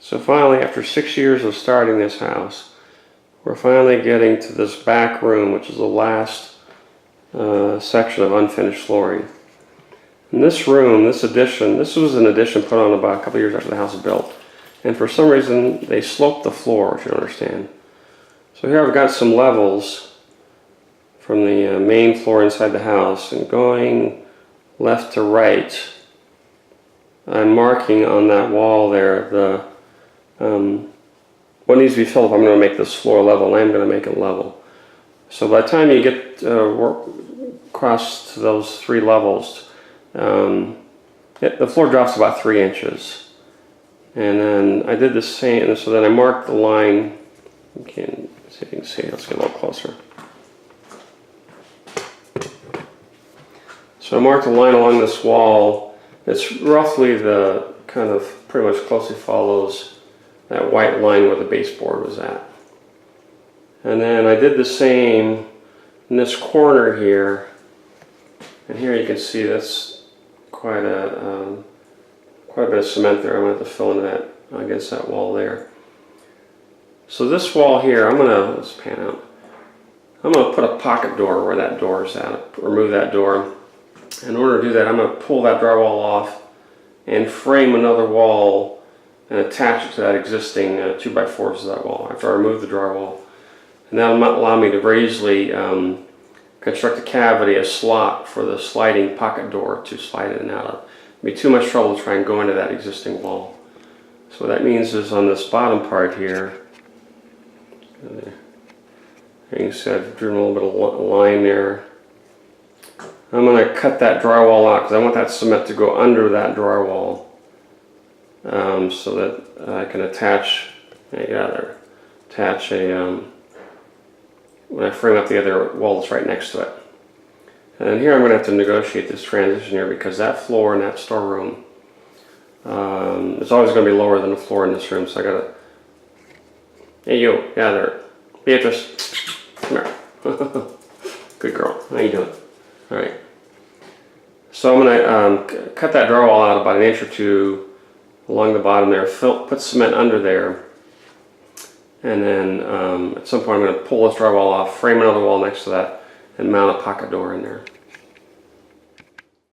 So finally, after 6 years of starting this house, we're finally getting to this back room, which is the last section of unfinished flooring. In this room, this was an addition put on about a couple years after the house was built. And for some reason, they sloped the floor, if you don't understand. So here I've got some levels from the main floor inside the house, and going left to right, I'm marking on that wall there what needs to be filled if I'm going to make this floor level, and I'm going to make it level. So by the time you get across to those 3 levels, the floor drops about 3 inches. And then I did the same, so then I marked the line. You can see if you can see it. Let's get a little closer. So I marked a line along this wall. It's roughly the kind of pretty much closely follows that white line where the baseboard was at. And then I did the same in this corner here. And here you can see that's quite a bit of cement there. I'm going to have to fill in that against that wall there. So this wall here, let's pan out. I'm going to put a pocket door where that door is at. Remove that door. In order to do that, I'm going to pull that drywall off and frame another wall and attach it to that existing 2x4s of that wall after I remove the drywall. And that'll allow me to very easily construct a cavity, a slot for the sliding pocket door to slide in and out of. It'd be too much trouble to try and go into that existing wall. So what that means is on this bottom part here, you can see I've driven a little bit of line there. I'm going to cut that drywall out because I want that cement to go under that drywall so that I can attach when I frame up the other wall that's right next to it. And here I'm going to have to negotiate this transition here because that floor in that storeroom is always going to be lower than the floor in this room. So I got to, hey you, yeah there, Beatrice, come here. Good girl, how you doing? All right. So I'm going to cut that drywall out about 1 inch or 2 along the bottom there, put cement under there, and then at some point I'm going to pull this drywall off, frame another wall next to that, and mount a pocket door in there.